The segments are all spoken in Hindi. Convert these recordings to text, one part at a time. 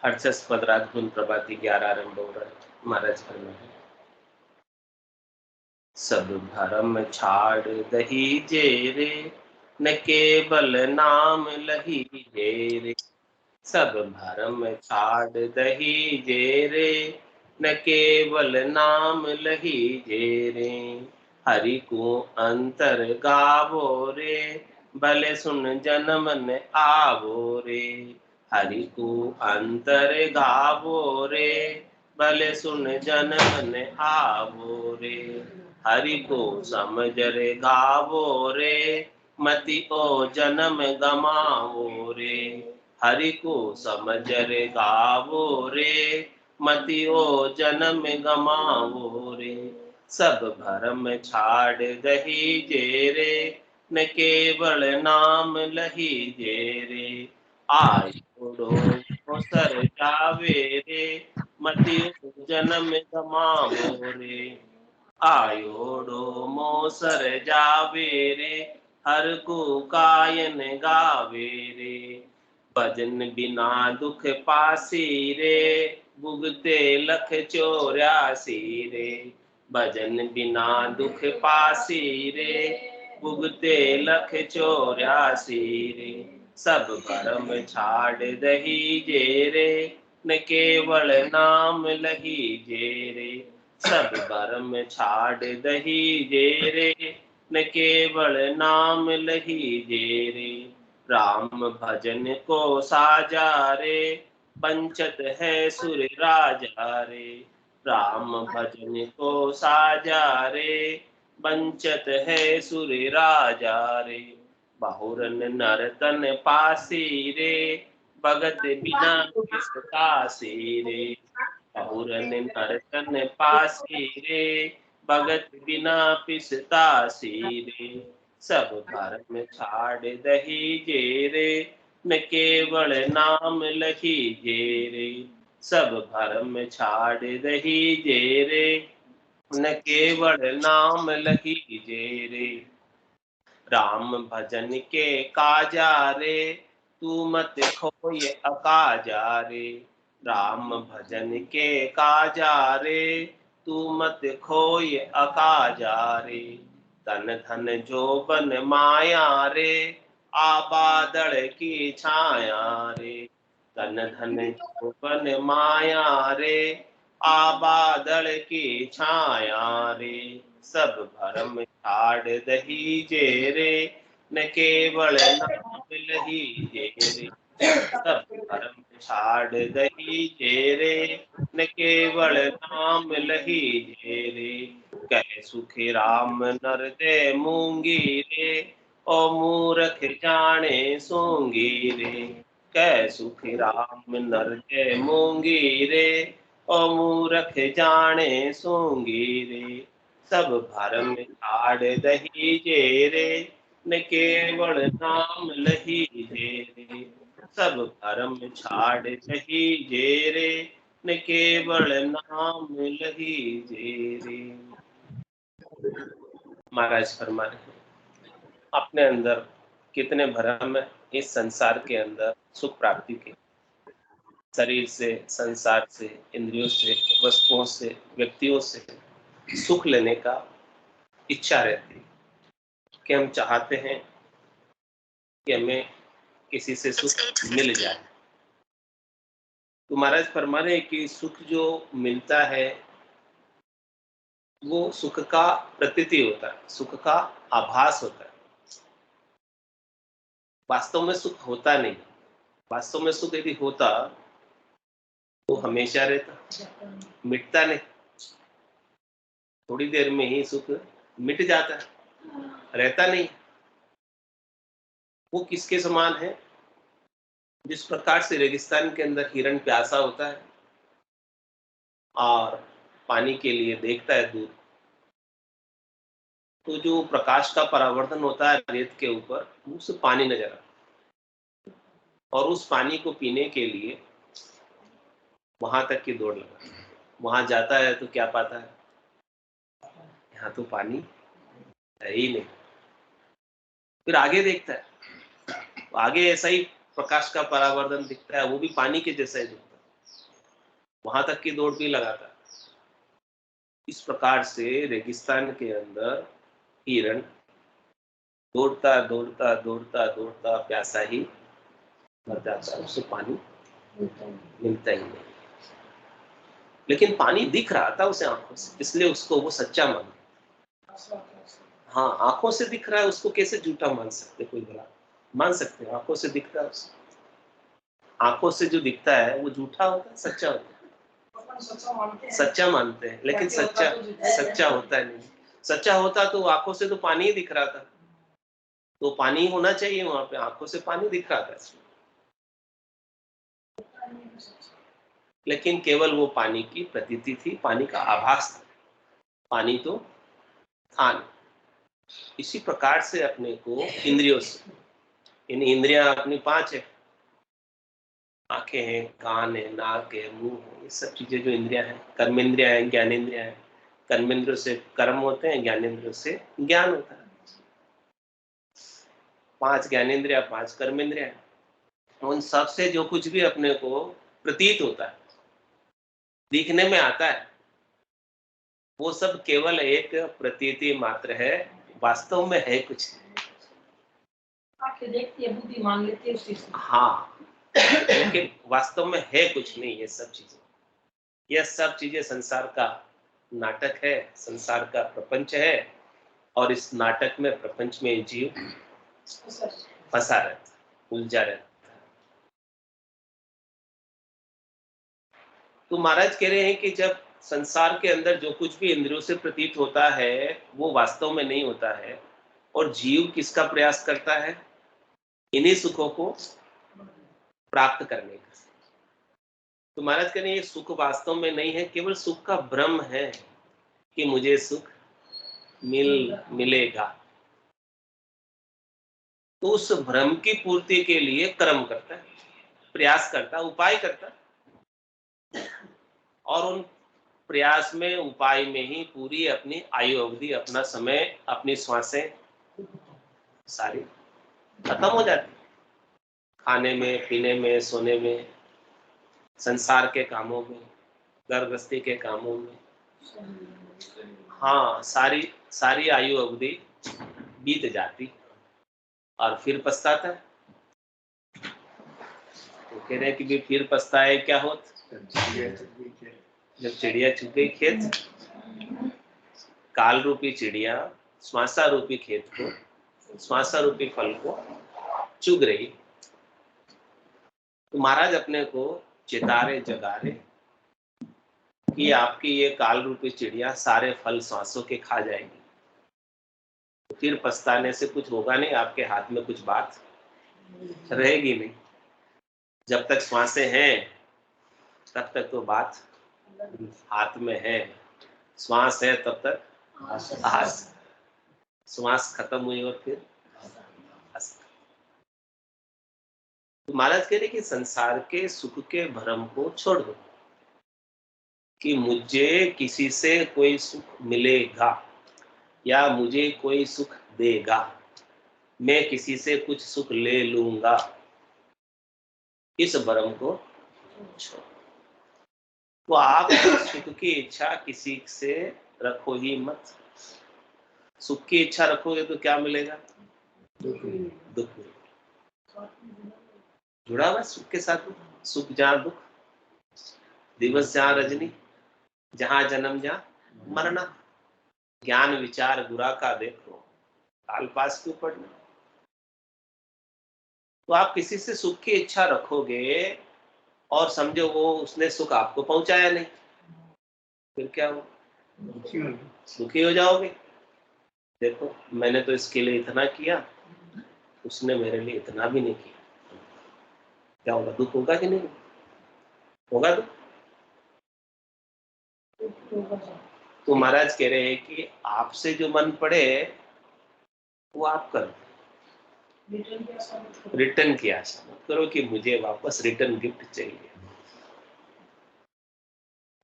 अर्चस्पद राग धुन प्रभाती 11 आरंभ हो रहा है। महाराज फरमाए, सब भरम छाड़ दही जेरे, न केवल नाम लही जेरे। सब भरम छाड़ दही जेरे, न केवल नाम लही जेरे। हरि को अंतर गावो रे, भले सुन जन मन आवो रे। हरि को अंतर गावो रे, भले सुन जन मन आवो रे। हरि को समझ रे गावो रे, मति को जन्म गमावो रे। हरि को समझ रे गावो रे, मति ओ जन्म गमावो रे। सब भरम छाड़ दही जेरे, न केवल नाम लही जेरे। आयो सर जावे रे, मति जन्म गमावो रे। आयोड़ो मोसर जावे रे, हर को कायन गावे रे। भजन बिना दुख पासी रे, भुगते लख 84 रे। भजन बिना दुख पासी रे, भुगते लख 84 रे। सब भरम छाड़ दही जेरे, न केवल नाम लही जेरे। सब भरम छाड़ दही जेरे, न केवल नाम लही जेरे। राम भजन को साजा रे, पंचत है सुर राजा रे। राम भजन को साजा रे, पंचत है सुर राजा रे। बहुरन नरतन पासी रे, भगत बिना किस कासी रे। बहुरन नरतन पासी रे, भगत बिना पिसतासी रे। सब भरम छाड़ दही जेरे, न केवल नाम लही जेरे। सब भरम छाड़ दही जेरे, न केवल नाम लही जेरे। राम भजन के काजा रे, तू मत खोय अकाजा रे। राम भजन के काजा रे, तू मत खोय अकाजा रे। तन धन जोबन माया रे, आबादड़ की छाया रे। तन धन जोबन माया रे, आबादड़ की छाया रे। सब भरम छाड़ दही जेरे, न केवल नाम लही जेरे। सब भरम छाड़ दही जेरे, न केवल नाम लही जेरे। कह सुखी राम नर दे मूंगी रे, ओ मूरख जाने सूंगी रे। कह सुखी राम नर दे मूंगी रे, ओ मूरख जाने सूंगी रे। सब भरम छाड़ दही जेरे, न केवल नाम लही जेरे। सब भरम छाड़ दही जेरे, न केवल नाम लही जेरे। महाराज फरमा रहे हैं, अपने अंदर कितने भरम है इस संसार के अंदर सुख प्राप्ति के। शरीर से, संसार से, इंद्रियों से, वस्तुओं से, व्यक्तियों से सुख लेने का इच्छा रहती है कि हम चाहते हैं कि हमें किसी से सुख मिल जाए। तो महाराज फरमा रहे हैं कि सुख जो मिलता है वो सुख का प्रतीति होता है, सुख का आभास होता है। वास्तव में सुख होता नहीं। वास्तव में सुख यदि होता तो हमेशा रहता, मिटता नहीं। थोड़ी देर में ही सुख मिट जाता है, रहता नहीं। वो किसके समान है? जिस प्रकार से रेगिस्तान के अंदर हिरण प्यासा होता है और पानी के लिए देखता है दूर, तो जो प्रकाश का परावर्तन होता है रेत के ऊपर, उसे पानी नजर आता है और उस पानी को पीने के लिए वहां तक की दौड़ लगा। वहां जाता है तो क्या पाता है? यहाँ तो पानी है ही नहीं। फिर आगे देखता है, आगे ऐसा ही प्रकाश का परावर्तन दिखता है, वो भी पानी के जैसा ही दिखता है। वहां तक की दौड़ भी लगाता। इस प्रकार से रेगिस्तान के अंदर हिरण दौड़ता दौड़ता दौड़ता दौड़ता प्यासा ही मर जाता है, उसे पानी मिलता ही नहीं। लेकिन पानी दिख रहा था उसे आंखों से, इसलिए उसको वो सच्चा माना। हाँ, आंखों से दिख रहा है, उसको कैसे झूठा मान सकते कोई भला? मान सकते हैं, आंखों से दिख रहा है उसे। आंखों से जो दिखता है वो झूठा होता है, सच्चा होता है? सच्चा मानते हैं, लेकिन सच्चा होता है नहीं। सच्चा होता तो आंखों से तो पानी ही दिख रहा था, तो पानी होना चाहिए वहां पे, आंखों से पानी दिख रहा था। लेकिन केवल वो पानी की प्रतीति थी, पानी का आभास था, पानी तो था नहीं। इसी प्रकार से अपने को इंद्रियों से, इन इंद्रियां अपनी 5 है, आंखें हैं, कान है, नाक है, मुंह है, ये सब चीजें जो इंद्रियां हैं, कर्मेंद्रियां हैं, ज्ञानेंद्रियां हैं। कर्मेंद्रियों से कर्म होते हैं, ज्ञानेंद्रियों से ज्ञान होता है। 5 ज्ञानेंद्रिया, 5 कर्मेंद्रिया, उन सब से जो कुछ भी अपने को प्रतीत होता है, दिखने में आता है, वो सब केवल एक प्रतीति मात्र है, वास्तव में है कुछ। आंखें देखती है, बुद्धि मान लेती है उस चीज को। हाँ, लेकिन वास्तव में है कुछ नहीं ये सब चीजें। यह सब चीजें संसार का नाटक है, संसार का प्रपंच है, और इस नाटक में, प्रपंच में जीव फंसा रहता, उलझा रहता। तो महाराज कह रहे हैं कि जब संसार के अंदर जो कुछ भी इंद्रियों से प्रतीत होता है वो वास्तव में नहीं होता है, और जीव किसका प्रयास करता है? इन्हीं सुखों को प्राप्त करने का। तो महाराज कह रहे हैं ये सुख वास्तव में नहीं है, केवल सुख का भ्रम है कि मुझे सुख मिलेगा। तो उस भ्रम की पूर्ति के लिए कर्म करता है, प्रयास करता है, उपाय करता है, और उन प्रयास में, उपाय में ही पूरी अपनी आयु अवधि, अपना समय, अपनी श्वासें सारी खत्म हो जाती, खाने में, पीने में, सोने में, संसार के कामों में, घर गृहस्थी के कामों में। हाँ, सारी सारी आयु अवधि बीत जाती, और फिर पछताता है। तो कह रहे हैं कि भी फिर पछताए क्या होत? जब चिड़िया चुग गई खेत, काल रूपी चिड़िया श्वासा रूपी खेत को, श्वासा रूपी फल को चुग रही। तो महाराज अपने को चितारे जगारे कि आपकी ये काल रूपी चिड़िया सारे फल श्वासों के खा जाएगी, तो फिर पछताने से कुछ होगा नहीं, आपके हाथ में कुछ बात रहेगी नहीं। जब तक श्वासें हैं तब तक तो बात हाथ में है, श्वास है तब तक हाथ, श्वास खत्म हुई और फिर तो महाराज कह रहे कि संसार के सुख के भ्रम को छोड़ दो, कि मुझे किसी से कोई सुख मिलेगा या मुझे कोई सुख देगा, मैं किसी से कुछ सुख ले लूंगा, इस भ्रम को छोड़। तो आप सुख की इच्छा किसी से रखो ही मत। सुख की इच्छा रखोगे तो क्या मिलेगा? दुख। जुड़ा हुआ सुख के साथ, सुख जहाँ दुख, दिवस जहाँ रजनी, जहाँ जन्म जहाँ मरना, ज्ञान विचार बुरा का देखो, काल पास क्यों पढ़ना। तो आप किसी से सुख की इच्छा रखोगे और समझो वो उसने सुख आपको पहुंचाया नहीं, फिर क्या हो? दुखी हो जाओगे। देखो मैंने तो इसके लिए इतना किया, उसने मेरे लिए इतना भी नहीं किया, क्या होगा? दुख होगा कि नहीं होगा? दुख। तो महाराज कह रहे हैं कि आपसे जो मन पड़े वो आप करो, रिटर्न की आशा मत करो कि मुझे वापस रिटर्न गिफ्ट चाहिए।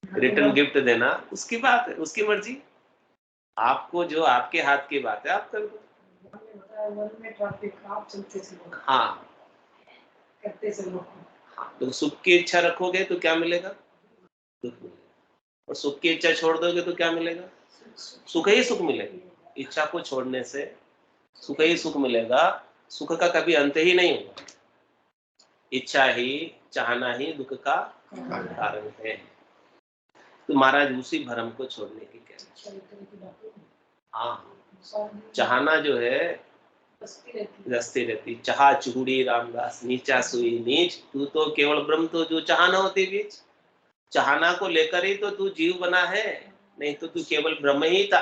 रिटर्न गिफ्ट देना उसकी बात है, उसकी मर्जी, आपको जो आपके हाथ की बात है आप कर दो। हाँ, हाँ, तो सुख की इच्छा रखोगे तो क्या मिलेगा? दुख मिलेगा। और सुख की इच्छा छोड़ दोगे तो क्या मिलेगा? सुख ही सुख मिलेगा। इच्छा को छोड़ने से सुख ही सुख मिलेगा। सुख का कभी अंत ही नहीं होगा। इच्छा ही, चाहना ही दुख का कारण है। तो महाराज उसी भ्रम को छोड़ने की कह रहे हैं। हाँ, चाहना जो है रस्ती रहती, चाहा चूड़ी रामदास नीचा सुई नीच, तू तो केवल ब्रह्म तो जो चाहना होती बीच। चाहना को लेकर ही तो तू जीव बना है, नहीं तो तू केवल ब्रह्म ही था।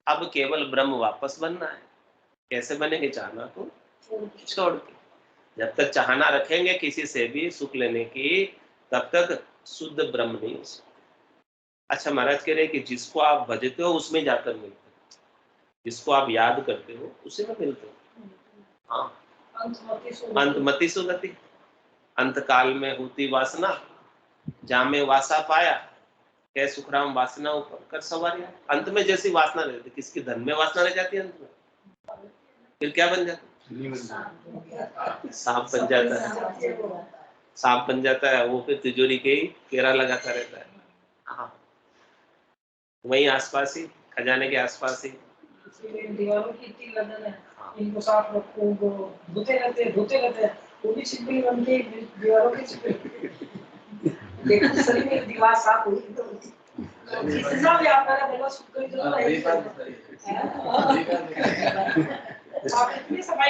अब केवल ब्रह्म वापस बनना है। कैसे बनेंगे? चाहना को छोड़ के। जब तक चाहना रखेंगे किसी से भी सुख लेने की, तब तक शुद्ध ब्रह्म नहीं हो सकता। अच्छा, महाराज कह रहे कि जिसको आप भजते हो उसमें जाकर मिलते हो, जिसको आप याद करते हो उसी में मिलते हो। हाँ, अंतमति सुगति, अंत काल में होती वासना, जामे वासा पाया, कह सुखराम वासना ऊपर कर सवारिया। अंत में जैसी वासना रहती, किसकी धन में वासना रह जाती है अंत में, फिर क्या बन जाता है? सांप बन जाता है। सांप बन जाता है वो, फिर तिजोरी के ही केरा लगाता रहता है। हाँ, वहीं आसपास ही, खजाने के आसपास ही। दीवारों की इतनी लगन है, इनको साफ रखो, वो धोते रहते वो भी छिपकली बन के दीवारों की छिपकली। देखो शरीर में दीवार साफ हुई तो जितना भी आप मेरा बोला छिपकली तो नहीं आप इतनी सफाई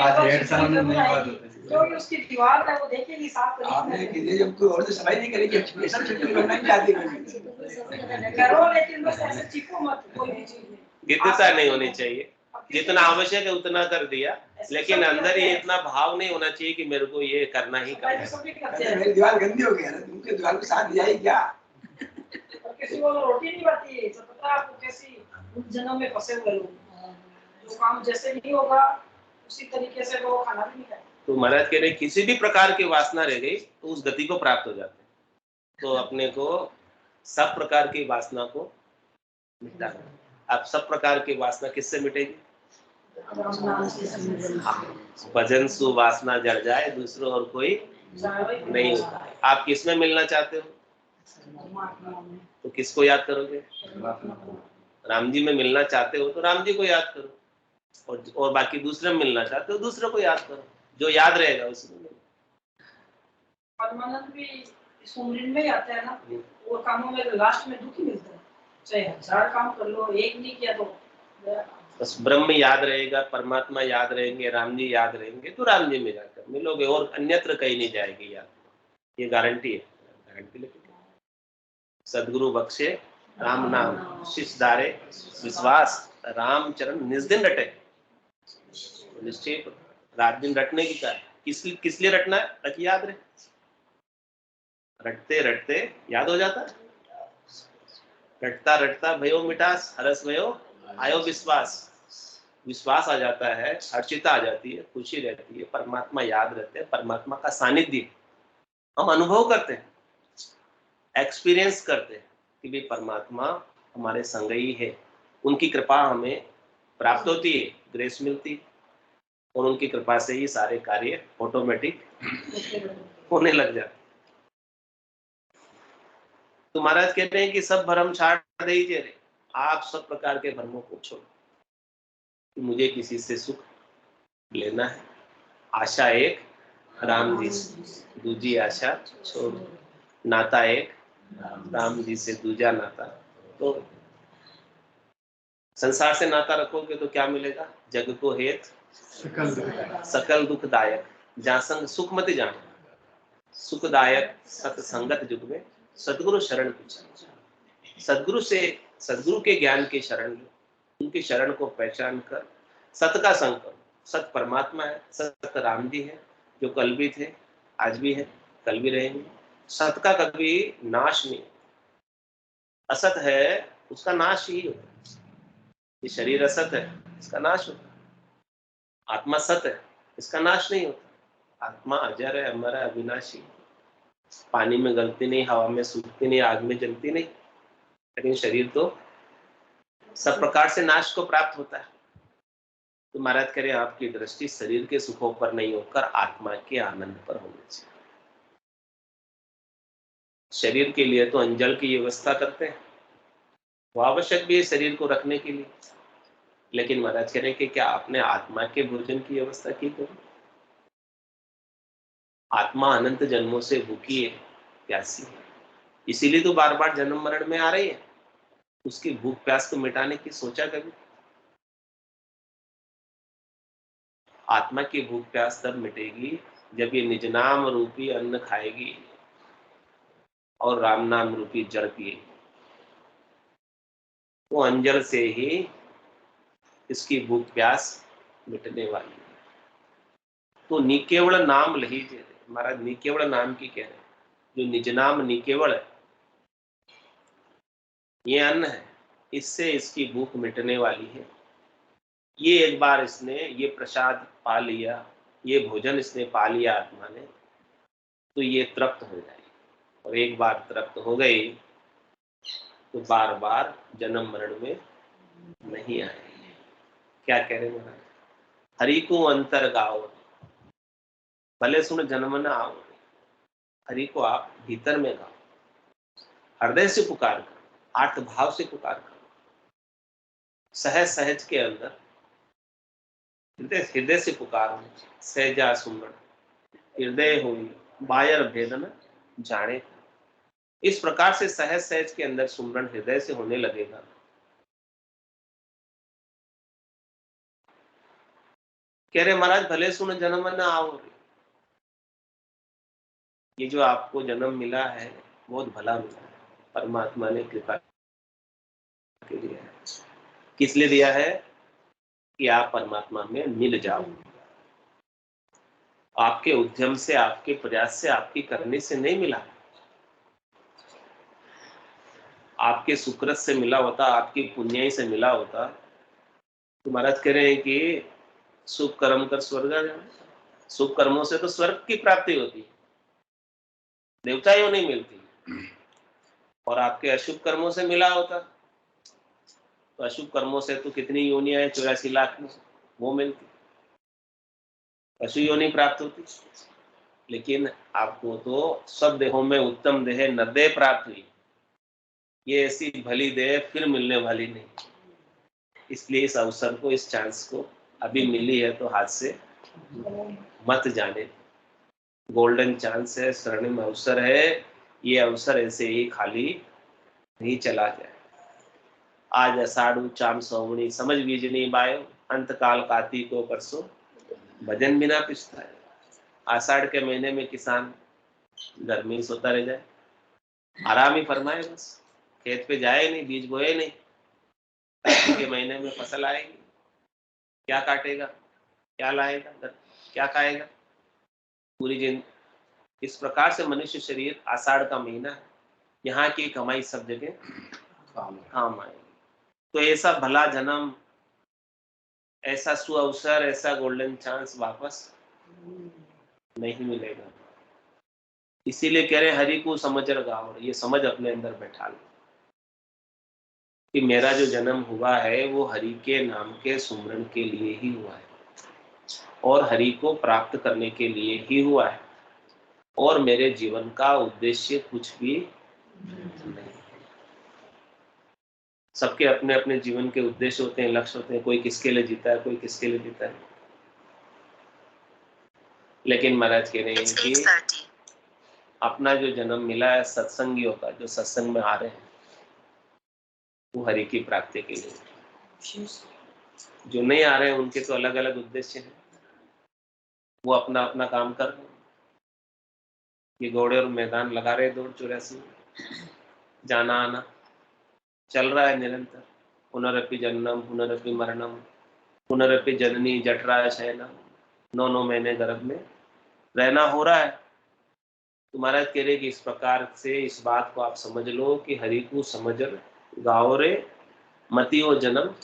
क्योंकि उसकी दीवार है वो देखेगी साफ करेगी। आपने किसी जब कोई और से सफाई नहीं करेगी, स्पेशल छिपकली बनना ही चाहती है। करो लेकिन बस ऐसे चिपको मत कोई भी चीज। विद्यता नहीं होनी चाहिए, जितना आवश्यक है उतना कर दिया, लेकिन अंदर ही इतना भाव नहीं होना चाहिए कि मेरे को ये करना ही करना है। मेरी दीवार गंदी हो गई है, तुमके दीवार को साथ दिया ही क्या? किसी को रोटी नहीं बनती तो पता आपको कैसी जन्म में फंसे हुए लोग, जो काम जैसे नहीं होगा उसी तरीके से वो खाना भी नहीं खाएंगे। तो महाराज कह रहे किसी भी प्रकार की वासना रह गई तो उस गति को प्राप्त हो जाते हैं। तो अपने को सब प्रकार की वासना को मिटाना। अब सब प्रकार की वासना किससे मिटेगी? भजन सु वासना जड़ जाए, दूसरों और कोई नहीं होता। आप किसमें मिलना चाहते हो तो किसको याद करोगे? राम जी में मिलना चाहते हो तो राम जी को याद करो, और बाकी दूसरे में मिलना चाहते हो दूसरे को याद करो, जो याद रहेगा उसी में मिलो। परमानंद भी इस उम्र में ही आता है ना, वो कामों में लास्ट में दुख ही मिलता है, चाहे 1000 काम कर लो, एक नहीं किया तो बस ब्रह्म याद रहेगा, परमात्मा याद रहेंगे, राम जी याद रहेंगे तो राम जी में जाकर मिलोगे, और अन्यत्र कहीं नहीं जाएगी याद। ये गारंटी है, गारंटी लेके सदगुरु बख्शे राम नाम शिष धारे विश्वास, राम चरण निस्दिन रटे। निश्चय रात दिन रटने की क्या है, किस लिए रटना है? ताकि याद रहे। रटते रटते याद हो जाता है। रटता रटता भयो मिटास, हरस भयो आयो विश्वास। विश्वास आ जाता है, हर्षिता आ जाती है, खुशी रहती है, परमात्मा याद रहते हैं, परमात्मा का सानिध्य हम अनुभव करते हैं, एक्सपीरियंस करते हैं कि भी परमात्मा हमारे संग ही है। उनकी कृपा हमें प्राप्त होती है, ग्रेस मिलती है, और उनकी कृपा से ही सारे कार्य ऑटोमेटिक होने लग जाते। तो महाराज कहते हैं कि सब भ्रम छाड़ दीजिए रे, आप सब प्रकार के भ्रमों को छोड़ो। कि मुझे किसी से सुख लेना है, आशा एक राम जी से, दूजी आशा छोड़, नाता एक राम जी से, दूजा नाता। तो संसार से नाता रखोगे तो क्या मिलेगा? जग को हेत सकल दुखदायक, जहाँ संग सुख मत जान, सुखदायक सत्संगत जुग में सदगुरु शरण पूछा। सदगुरु से, सदगुरु के ज्ञान की शरण लो, उनकी शरण को पहचान कर सत का संग करो। सत परमात्मा है, सत राम जी है, जो कल भी थे, आज भी है, कल भी रहेंगे। सत का कभी नाश नहीं, असत है उसका नाश ही होता है। ये शरीर असत है, इसका नाश होता है। आत्मा सत है, इसका नाश नहीं होता। आत्मा अजर है, अमर है, अविनाशी। पानी में गलती नहीं, हवा में सूखती नहीं, आग में जलती नहीं, लेकिन शरीर तो सब प्रकार से नाश को प्राप्त होता है। तो महाराज कह रहे हैं आपकी दृष्टि शरीर के सुखों पर नहीं होकर आत्मा के आनंद पर होनी चाहिए। शरीर के लिए तो अंजल की व्यवस्था करते हैं, वो आवश्यक भी है शरीर को रखने के लिए, लेकिन महाराज कह रहे हैं कि क्या आपने आत्मा के भोजन की व्यवस्था की? तो आत्मा अनंत जन्मों से भूखी है, प्यासी है, इसीलिए तो बार बार जन्म मरण में आ रही है। उसकी भूख प्यास को मिटाने की सोचा कभी? आत्मा की भूख प्यास तब मिटेगी जब ये निज नाम रूपी अन्न खाएगी और राम नाम रूपी जल पिएगी। वो अंजल से ही इसकी भूख प्यास मिटने वाली है। तो निकेवल नाम लीजिए महाराज, निकेवल नाम की कह रहे हैं, जो निज नाम निकेवल है, ये अन्न है, इससे इसकी भूख मिटने वाली है। ये एक बार इसने ये प्रसाद पा लिया, ये भोजन इसने पा लिया आत्मा ने, तो ये तृप्त हो जाएगी, और एक बार तृप्त हो गई तो बार बार जन्म मरण में नहीं आएगी। क्या कह रहे महाराज? हरि को अंतर गाओ, भले सुन जन्म न आओ। हरि को आप भीतर में गाओ, हृदय से पुकार करो, आठ भाव से पुकार करो, सहज सहज के अंदर हृदय हृदय से पुकारो। सहजा सुमरण हृदय होई बायर भेदन जाने। इस प्रकार से सहज सहज के अंदर सुमरण हृदय से होने लगेगा। कह रहे महाराज भले सुन जन्म न आओ, ये जो आपको जन्म मिला है बहुत भला मिला है, परमात्मा ने कृपा के लिए है। किस लिए दिया है? कि आप परमात्मा में मिल जाओ। आपके उद्यम से, आपके प्रयास से, आपकी करने से नहीं मिला, आपके सुकृत से मिला होता, आपकी पुण्याई से मिला होता तो महाराज कह रहे हैं कि शुभ कर्म कर स्वर्ग आ जाए। शुभ कर्मों से तो स्वर्ग की प्राप्ति होती है, देवताएं नहीं मिलती। और आपके अशुभ कर्मों से मिला होता तो अशुभ कर्मों से तो कितनी योनियां हैं, 84 लाख में वो मिलती, पशु योनि प्राप्त होती। लेकिन आपको तो सब देहों में उत्तम देह नरदेह प्राप्त हुई, ये ऐसी भली देह फिर मिलने वाली नहीं। इसलिए इस अवसर को, इस चांस को अभी मिली है तो हाथ से मत जाने। गोल्डन चांस है, स्वर्णिम अवसर है, ये अवसर ऐसे ही खाली नहीं चला जाए। आज अषाढ़ू चाम सौवणी समझ बीजनी बायो, अंत काल कार्तिको परसों भजन बिना पिसता है। आषाढ़ के महीने में किसान घर में ही सोता रह जाए, आराम ही फरमाए, बस खेत पे जाए नहीं, बीज बोए नहीं। कार्तिक के महीने में फसल आएगी, क्या काटेगा, क्या लाएगा, क्या खाएगा पूरी जिंदगी। इस प्रकार से मनुष्य शरीर आषाढ़ का महीना है, यहाँ की कमाई सब जगह काम आएगी। तो ऐसा भला जन्म, ऐसा सुअवसर, ऐसा गोल्डन चांस वापस नहीं मिलेगा। इसीलिए कह रहे हैं हरि को समझ लगाओ, ये समझ अपने अंदर बैठा लो कि मेरा जो जन्म हुआ है वो हरि के नाम के सुमरण के लिए ही हुआ है, और हरि को प्राप्त करने के लिए ही हुआ है, और मेरे जीवन का उद्देश्य कुछ भी नहीं। सबके अपने अपने जीवन के उद्देश्य होते हैं, लक्ष्य होते हैं, कोई किसके लिए जीता है, कोई किसके लिए जीता है। लेकिन महाराज कह रहे हैं कि अपना जो जन्म मिला है सत्संगियों का, जो सत्संग में आ रहे हैं, वो हरि की प्राप्ति के लिए। जो नहीं आ रहे हैं उनके तो अलग अलग उद्देश्य हैं, वो अपना अपना काम कर रहे हैं। ये घोड़े और मैदान लगा रहे दौड़ 84, जाना आना चल रहा है निरंतर। पुनरपि जन्नम पुनरपि मरणम पुनरपि जननी जठराय शयनम, 9 महीने गर्भ में रहना हो रहा है। तो महाराज कह रहे कि इस प्रकार से इस बात को आप समझ लो कि हरि को समझ गाओ रे मतियो जन्म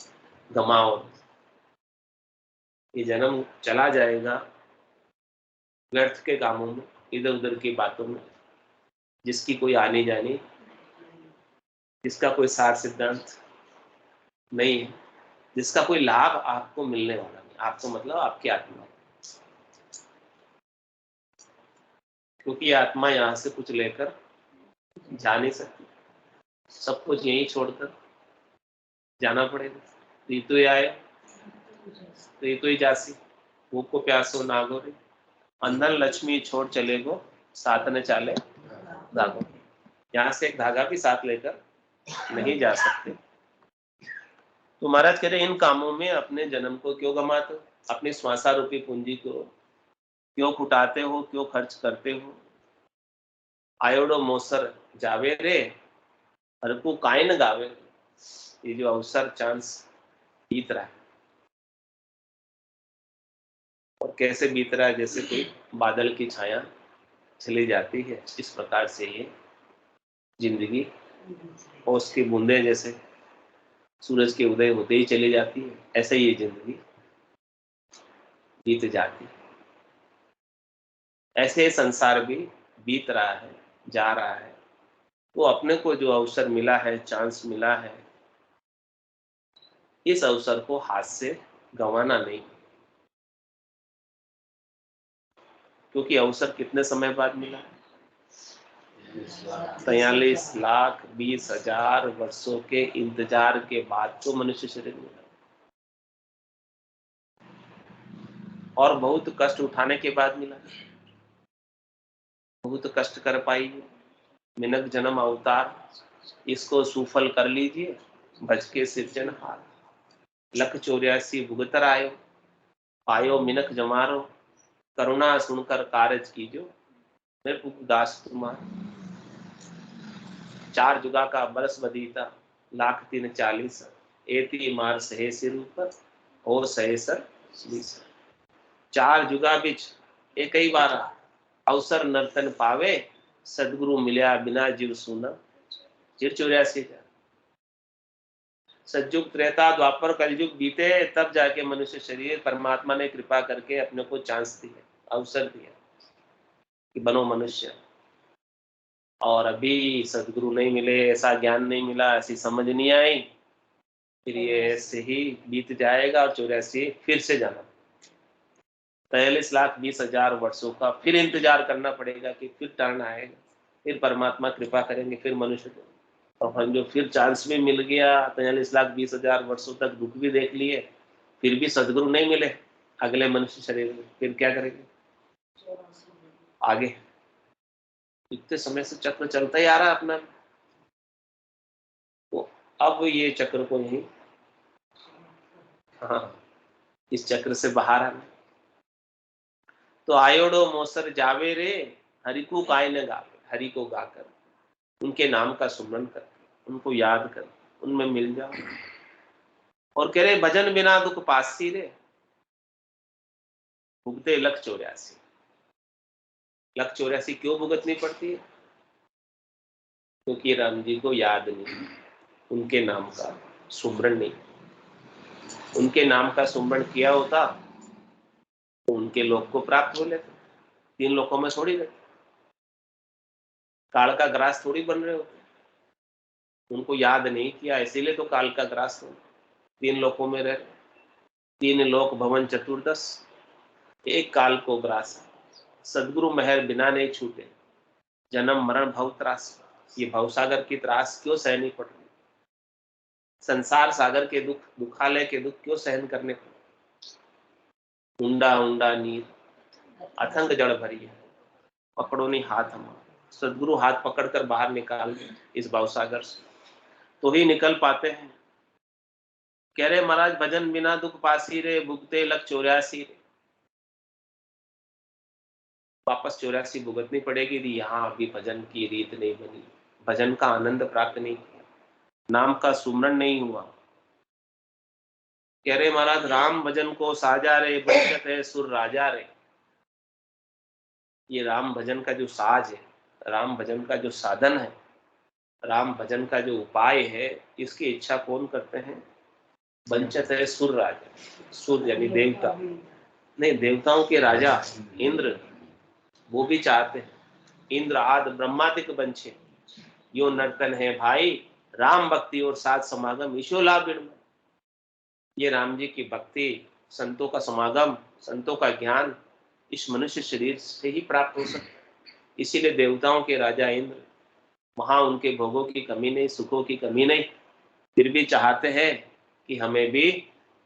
गमाओ। ये जन्म चला जाएगा व्यर्थ के कामों में, इधर उधर की बातों में, जिसकी कोई आनी जानी, जिसका कोई सार सिद्धांत नहीं है, जिसका कोई लाभ आपको मिलने वाला नहीं। आपको मतलब आपकी आत्मा, क्योंकि आत्मा यहाँ से कुछ लेकर जा नहीं सकती, सब कुछ यहीं छोड़कर जाना पड़ेगा। ऋतु आए ऋतु ही जासी, भूख को प्यासो नागोरे, अंधन लक्ष्मी छोड़ चले गो, साथ न चाले धागो। यहाँ से एक धागा भी साथ लेकर नहीं जा सकते। तो महाराज कह रहे इन कामों में अपने जन्म को क्यों गंवाते हो, अपनी श्वासा रूपी पूंजी को क्यों कुटाते हो, क्यों खर्च करते हो। आयोडो मोसर जावे रे, हरकू काय न गावे। ये जो अवसर चांस बीत रहा है, और कैसे बीत रहा है, जैसे कोई बादल की छाया चली जाती है, इस प्रकार से ये जिंदगी और उसकी बूंदे जैसे सूरज के उदय होते ही चली जाती है, ऐसे ही ये जिंदगी बीत जाती है। ऐसे संसार भी बीत रहा है, जा रहा है। तो अपने को जो अवसर मिला है, चांस मिला है, इस अवसर को हाथ से गंवाना नहीं, क्योंकि अवसर कितने समय बाद मिला है? 43,20,000 वर्षों के इंतजार के बाद तो मनुष्य शरीर मिला, और बहुत कष्ट उठाने के बाद मिला। बहुत कष्ट कर पाई, मिनक जन्म अवतार, इसको सुफल कर लीजिए, भज के सिरजनहार। लख 84 भुगतर आयो, पायो मिनक जमारो, करुणा सुनकर कारज कीजो, मैं पुग दास तुम्हार। 4 जुगा का बरस बदीता, लाख 340, एती मार सहे सिर ऊपर, और सहे सर 4 जुगा बिच एक ही बार अवसर नर्तन पावे, सदगुरु मिल्या बिना जीव सुना। चिर 84 का सतयुग त्रेता द्वापर कलयुग बीते, तब जाके मनुष्य शरीर परमात्मा ने कृपा करके अपने को चांस दिया, अवसर दिया कि बनो मनुष्य। और अभी सदगुरु नहीं मिले, ऐसा ज्ञान नहीं मिला, ऐसी समझ नहीं आई, फिर ये ऐसे ही बीत जाएगा और 84 फिर से जाना। 43,20,000 वर्षों का फिर इंतजार करना पड़ेगा कि फिर टर्न आएगा, फिर परमात्मा कृपा करेंगे, फिर मनुष्य को। और हम जो फिर चांस भी मिल गया, 43,20,000 वर्षों तक दुख भी देख लिए, फिर भी सदगुरु नहीं मिले अगले मनुष्य शरीर में, फिर क्या करेंगे आगे? इतने समय से चक्र चलता ही आ रहा है अपना। तो अब ये चक्र को नहीं, हाँ, इस चक्र से बाहर आना। तो आयोडो मोसर जावे रे, हरि को काय न गावे। हरि को गाकर, उनके नाम का सुमरन कर, उनको याद कर, उनमें मिल जाओ। और कह रहे भजन बिना दुख पासी रे, भुगते लख 84। लख 84 क्यों भुगतनी पड़ती है? क्योंकि राम जी को याद नहीं, उनके नाम का सुमरन नहीं। उनके नाम का सुमरन किया होता तो उनके लोक को प्राप्त हो लेते। 3 लोकों में थोड़ी रहते, काल का ग्रास थोड़ी बन रहे होते। उनको याद नहीं किया, इसीलिए तो काल का ग्रास हो। 3 लोकों में रह, 3 लोक भवन चतुर्दश, एक काल को ग्रास। सदगुरु मेहर बिना नहीं छूटे, जन्म मरण भव त्रास। ये भवसागर की त्रास क्यों सहनी पड़ रही? संसार सागर के दुख, दुखालय के दुख क्यों सहन करने पड़े? ऊंडा ऊंडा नीर, अथंग जड़ भरी है, पकड़ो नहीं हाथ हमारा। सदगुरु हाथ पकड़कर बाहर निकाल दे इस भवसागर से, तो ही निकल पाते हैं। कह रहे महाराज भजन बिना दुख पासी रे, भुगते लख 84 रे। वापस 84 भुगतनी पड़ेगी। यहाँ अभी भजन की रीत नहीं बनी, भजन का आनंद प्राप्त नहीं किया, नाम का सुमरन नहीं हुआ। कह रहे महाराज राम भजन को साजा रे, बंचत है सुर राजा रे। ये राम भजन का जो साज है, राम भजन का जो साधन है, राम भजन का जो उपाय है, इसकी इच्छा कौन करते हैं? बंचत है सुर राजा। सुर यानी देवता नहीं, देवताओं के राजा इंद्र, वो भी चाहते हैं इंद्र आदि ब्रह्मादिक बंचे, यो नर्तन है भाई, राम भक्ति और साथ समागम ईशो लाभ। ये राम जी की भक्ति, संतों का समागम, संतों का ज्ञान इस मनुष्य शरीर से ही प्राप्त हो सकता है। इसीलिए देवताओं के राजा इंद्र वहां उनके भोगों की कमी नहीं, सुखों की कमी नहीं, फिर भी चाहते हैं कि हमें भी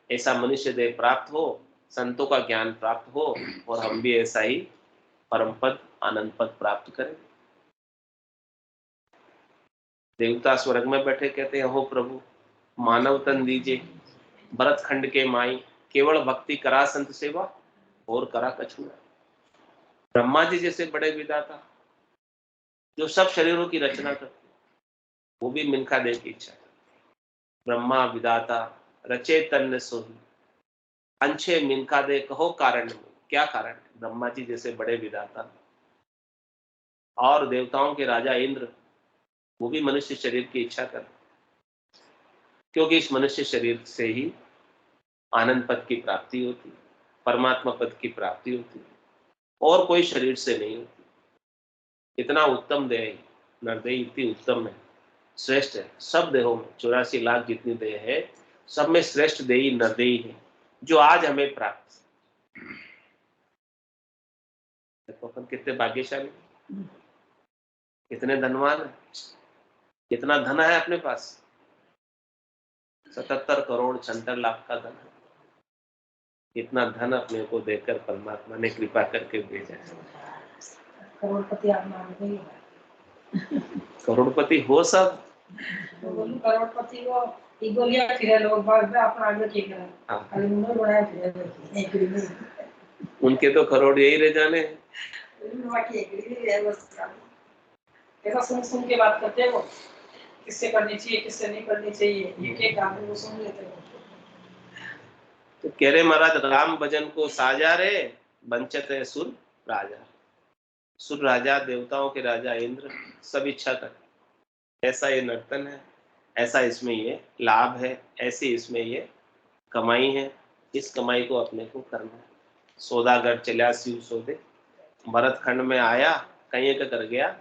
ऐसा मनुष्य देह प्राप्त हो, संतों का ज्ञान प्राप्त हो, और हम भी ऐसा ही परम पद आनंद पद प्राप्त करें। देवता स्वर्ग में बैठे कहते हैं, हो प्रभु मानव तन दीजिए, भरत खंड के माई, केवल भक्ति करा संत सेवा, और करा कछु ना। ब्रह्मा जी जैसे बड़े विधाता जो सब शरीरों की रचना करते, वो भी मिनखा दे की इच्छा करते। ब्रह्मा विधाता रचे तन सोही, अंशे मिनखा दे कहो कारण में। क्या कारण है? ब्रह्मा जी जैसे बड़े विधाता और देवताओं के राजा इंद्र, वो भी मनुष्य शरीर की इच्छा कर, क्योंकि इस मनुष्य शरीर से ही आनंद पद की प्राप्ति होती, परमात्मा पद की प्राप्ति होती, और कोई शरीर से नहीं होती। इतना उत्तम देह, नरदेह इतनी उत्तम है, श्रेष्ठ है। सब देहों में 84 लाख जितनी देह है, सब में श्रेष्ठ देही नरदेही है, जो आज हमें प्राप्त। देखो अपन कितने भाग्यशाली, कितने धनवान है, कितना धन है अपने पास। 77 करोड़ 76 लाख का धन है। इतना धन अपने को देकर परमात्मा ने कृपा करके भेजा है। करोड़पति आप मान गए। करोड़पति हो सब, तो बोलूं करोड़पति को इगोलिया फिरे लोग बाग में अपना आगे ठीक है। हाँ। खाली मुंह बनाया फिरे एक रिंग। उनके तो करोड़ यही रह जाने हैं। बाकी एक रिंग है बस। ऐसा सुन के बात करते हैं वो, किससे करनी चाहिए किससे नहीं करनी चाहिए, एक काम वो सुन लेते हैं। तो कह रहे महाराज, राम भजन को साजा रे, बंचत है सुर राजा। सुर राजा, देवताओं के राजा इंद्र, सब इच्छा कर। ऐसा ये नर्तन है, ऐसा इसमें ये लाभ है, ऐसी इसमें ये कमाई है। इस कमाई को अपने को करना है। सौदागर चला शिव सौदे, भरत खंड में आया, कहीं का कर गया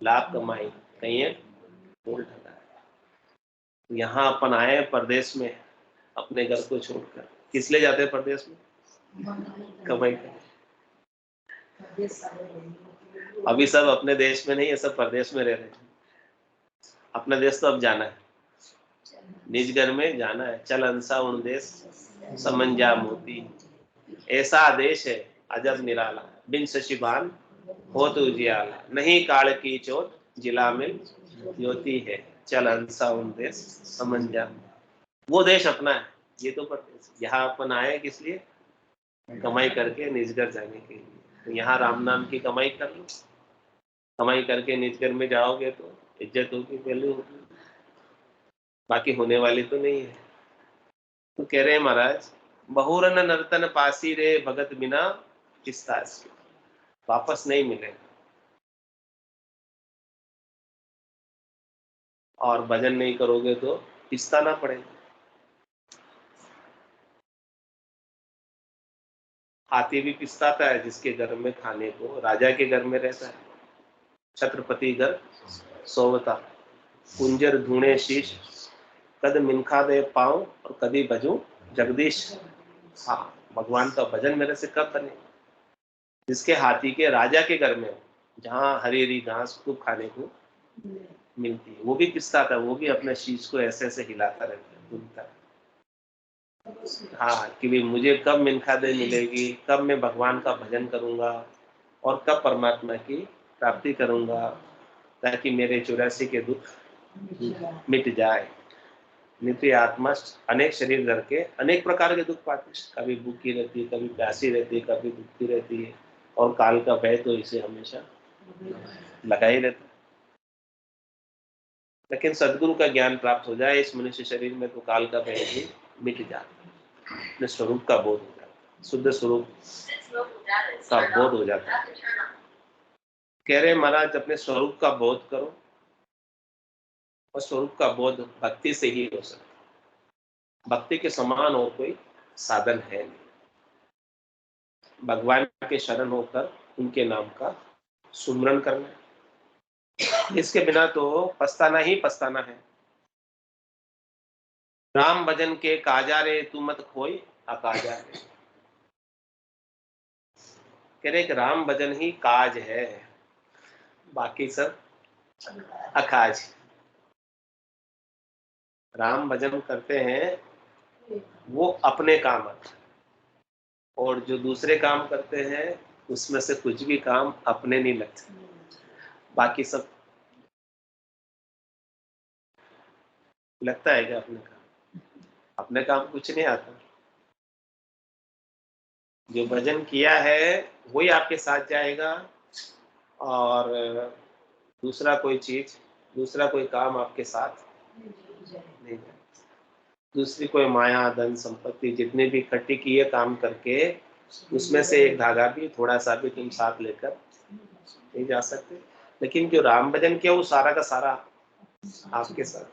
लाभ कमाई, कहीं बोल ठगा। यहाँ अपन आए परदेश में, अपने घर को छोड़कर, किस लिए जाते हैं परदेश में? कमाई कर। अभी सब अपने देश में नहीं है, सब परदेश में रह रहे हैं। अपना देश तो अब जाना है, निज घर में जाना है। चल अंसा उन देश समंजा मोती, ऐसा देश है अजब निराला, बिन शशिबान हो तो उजियाला, नहीं काल की चोट जिला में ज्योति है, चल अंसा उन देश समंजा। वो देश अपना है, ये तो परदेश। यहाँ अपन आए किस लिए? कमाई करके निज घर जाने के लिए। तो यहाँ राम नाम की कमाई कर लो, कमाई करके निज घर में जाओगे तो इज्जत होगी, वैल्यू होगी, बाकी होने वाली तो नहीं है। तो कह रहे हैं महाराज, बहुरन नर्तन पासी रे, भगत बिना किस्ता वापस नहीं मिलेगा। और भजन नहीं करोगे तो किस्ता ना पड़ेगा। हाथी भी पिसताता है जिसके घर में खाने को, राजा के घर में रहता है। छत्रपति घर सोवता, कुंजर धूणे शीश, कद मिनखा दे पाऊं और कदी भजूं जगदीश। हाँ, भगवान का भजन मेरे से कब बने? जिसके हाथी के राजा के घर में हो, जहाँ हरी हरी घास खूब खाने को मिलती है, वो भी पिसता था, वो भी अपने शीश को ऐसे ऐसे हिलाता रहता है, घूमता है। हाँ, कि भी मुझे कब मिनखा दे मिलेगी, कब मैं भगवान का भजन करूंगा, और कब परमात्मा की प्राप्ति करूंगा, ताकि मेरे 84 के दुख मिट जाए। नित्य आत्मा अनेक शरीर धर के अनेक प्रकार के दुख पाते, कभी भूखी रहती है, कभी प्यासी रहती है, कभी दुखती रहती है, और काल का भय तो इसे हमेशा लगा ही रहता है। लेकिन सदगुरु का ज्ञान प्राप्त हो जाए इस मनुष्य शरीर में, तो काल का भय भी मिट जाता है, अपने स्वरूप का बोध हो जाता है, शुद्ध स्वरूप का बोध हो जाता है। कह रहे महाराज, अपने स्वरूप का बोध करो, और स्वरूप का बोध भक्ति से ही हो सकता है। भक्ति के समान और कोई साधन है नहीं। भगवान के शरण होकर उनके नाम का सुमरन करना, इसके बिना तो पछताना ही पछताना है। राम भजन के काजा रे, तू मत खोई अकाजा रे। कह रहे कि राम भजन ही काज है, बाकी सब अकाज। राम भजन करते हैं वो अपने काम आता है, और जो दूसरे काम करते हैं उसमें से कुछ भी काम अपने नहीं लगते, बाकी सब लगता है क्या अपने काम? अपने काम कुछ नहीं आता। जो भजन किया है वही आपके साथ जाएगा, और दूसरा कोई चीज, दूसरा कोई काम आपके साथ नहीं जाएगा। दूसरी कोई माया, धन संपत्ति जितने भी इकट्ठी किए काम करके, उसमें से एक धागा भी, थोड़ा सा भी तुम साथ लेकर नहीं जा सकते। लेकिन जो राम भजन किया वो सारा का सारा आपके साथ,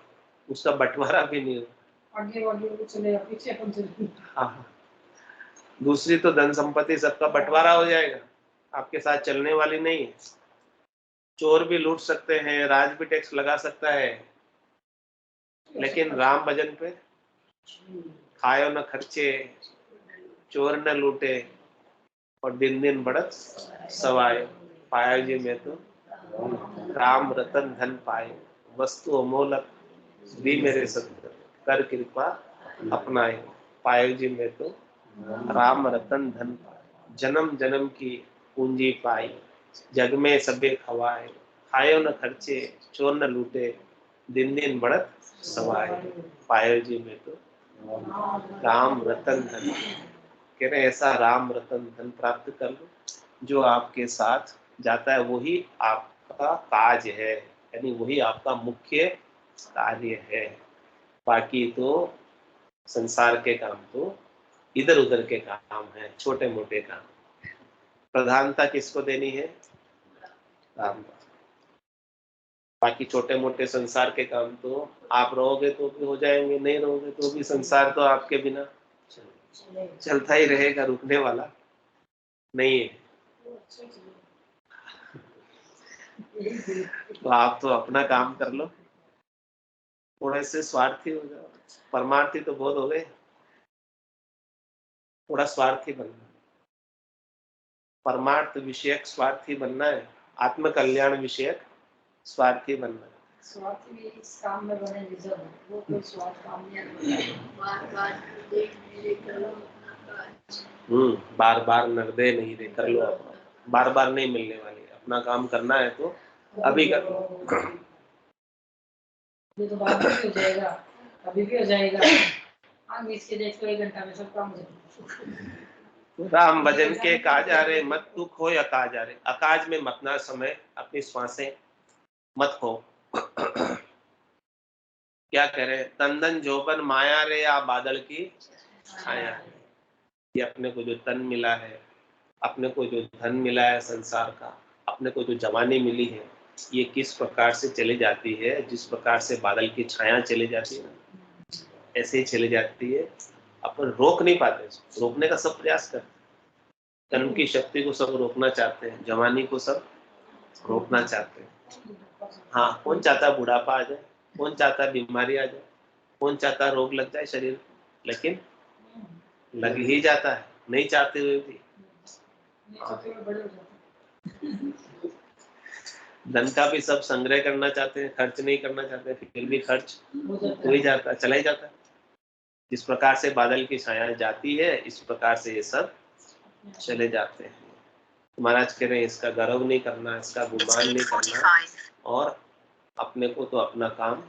उसका बंटवारा भी नहीं हो। आगे चले पीछे अपन चले। हाँ, दूसरी तो धन संपत्ति सबका बंटवारा हो जाएगा, आपके साथ चलने वाली नहीं है। चोर भी लूट सकते हैं, राज भी टैक्स लगा सकता है, लेकिन राम भजन पे खायो न खर्चे, चोर न लूटे, और दिन दिन बढ़त सवाए, पाया जी में तो राम रतन धन पाए, वस्तु अमोलक दी मेरे सत्य, कर कृपा अपनाए, पायो जी में तो राम रतन धन पाए, जन्म जन्म की पूंजी पाई, जग में सबे खवाए, खायो न खर्चे, चोर न लूटे, दिन दिन बढ़त सवाए, पायो जी में तो राम रतन धन। कह रहे ऐसा राम रतन धन प्राप्त कर लो, जो आपके साथ जाता है वही आपका काज है, यानी वही आपका मुख्य कार्य है। बाकी तो संसार के काम तो इधर उधर के काम है, छोटे मोटे काम। प्रधानता किसको देनी है? राम। बाकी छोटे मोटे संसार के काम तो आप रहोगे तो भी हो जाएंगे, नहीं रहोगे तो भी संसार तो आपके बिना चलता ही रहेगा, रुकने वाला नहीं है। तो आप तो अपना काम कर लो, थोड़े से स्वार्थी हो जाओ। परमार्थी तो बहुत हो गए, थोड़ा स्वार्थी बनना। परमार्थ विषयक स्वार्थी बनना है, आत्म कल्याण विषयक स्वार्थी बनना है। स्वार्थ भी इस काम में बने रिजर्व, वो कोई स्वार्थ काम नहीं बार-बार देख मेरे करो अपना काज। बार बार नर्दे नहीं रे, कर लो अपना, बार बार नहीं मिलने वाली, अपना काम करना है तो अभी कर लो। ये तो बाद में भी हो जाएगा, अभी भी हो जाएगा। हम इसके देख तो 1 घंटा में सब काम हो जाएगा। राम भजन के काजारे मत तू खोय अकाजारे, अकाज में मत ना समय, अपनी श्वासें मत खो। क्या कह रहे, तंदन जोबन माया रे या बादल की छाया है। ये अपने को जो तन मिला है, अपने को जो धन मिला है संसार का, अपने को जो जवानी मिली है, ये किस प्रकार से चली जाती है, जिस प्रकार से बादल की छाया चली जाती है ऐसे ही चली जाती है। अपन रोक नहीं पाते, रोकने का सब प्रयास करते, कर्म की शक्ति को सब रोकना चाहते हैं, जवानी को सब रोकना चाहते हैं। हाँ, कौन चाहता बुढ़ापा आ जाए, कौन चाहता बीमारी आ जाए, कौन चाहता रोग लग जाए शरीर, लेकिन लग ही जाता है, नहीं चाहते हुए भी। धन का भी सब संग्रह करना चाहते हैं, खर्च नहीं करना चाहते, फिर भी खर्च हो ही जाता है, चला ही जाता है। जिस प्रकार से बादल की छाया जाती है, इस प्रकार से ये सब चले जाते हैं। तो महाराज कह रहे हैं इसका गर्व नहीं करना, इसका गुमान नहीं करना, और अपने को तो अपना काम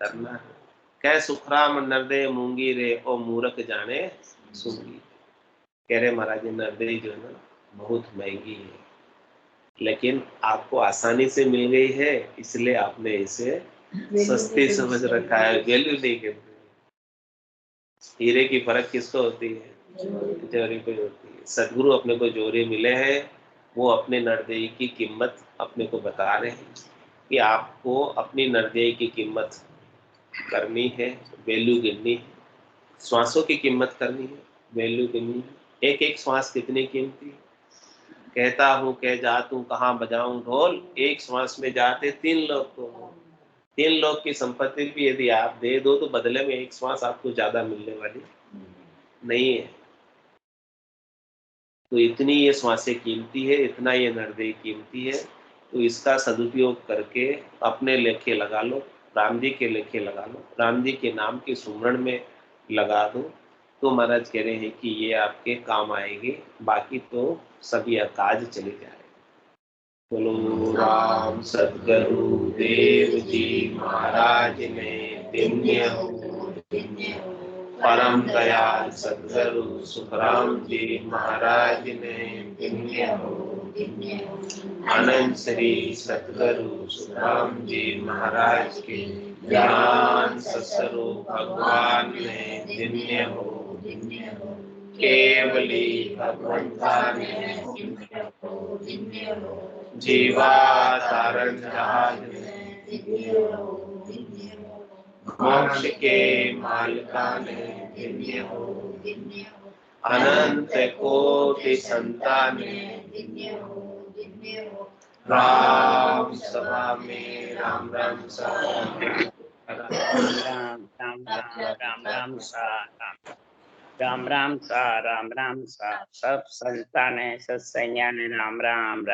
करना है। कह सुखराम नरदे मूंगी रे, ओ मूर्ख जाने सूंगी। कह रहे महाराज नरदे जो है ना बहुत महंगी है, लेकिन आपको आसानी से मिल गई है, इसलिए आपने इसे सस्ती समझ रखा है, वैल्यू नहीं करते। हीरे की परख किसको होती है? जोरी को होती है। सदगुरु अपने को जोरी मिले हैं, वो अपने नरदेही की कीमत अपने को बता रहे हैं कि आपको अपनी नरदेही की कीमत करनी है, वैल्यू गिननी है, श्वासों की कीमत करनी है, वैल्यू गिननी है। एक एक श्वास कितनी कीमती है। कहता हूँ कह जात हूँ कहाँ बजाऊं ढोल, एक श्वास में जाते 3 लोग को, 3 लोग की संपत्ति भी यदि आप दे दो तो बदले में एक श्वास आपको ज्यादा मिलने वाली नहीं है। तो इतनी ये श्वासें कीमती है, इतना ये नरदेह कीमती है, तो इसका सदुपयोग करके अपने लेखे लगा लो, राम जी के लेखे लगा लो, राम जी के नाम के सुमरण में लगा दो, तो महाराज कह रहे हैं कि ये आपके काम आएंगे, बाकी तो सभी अकाज चले जाए। बोलो राम सतगुरु देव जी महाराज ने धन्य हो, परम दयाल सतगुरु सुखराम जी महाराज ने धन्य हो, अनंत श्री सतगुरु सुखराम जी महाराज के ज्ञान सत्स्वरूप भगवान ने धन्य हो, केवली भगवंता ने जीवा तारण जहाज मोक्ष के मालिका ने धन्य हो, अनंत कोटि संतान राम सभा में राम राम सभा में राम राम राम राम सा राम राम सा राम राम सा सब संतान है सत्संज्ञान राम राम।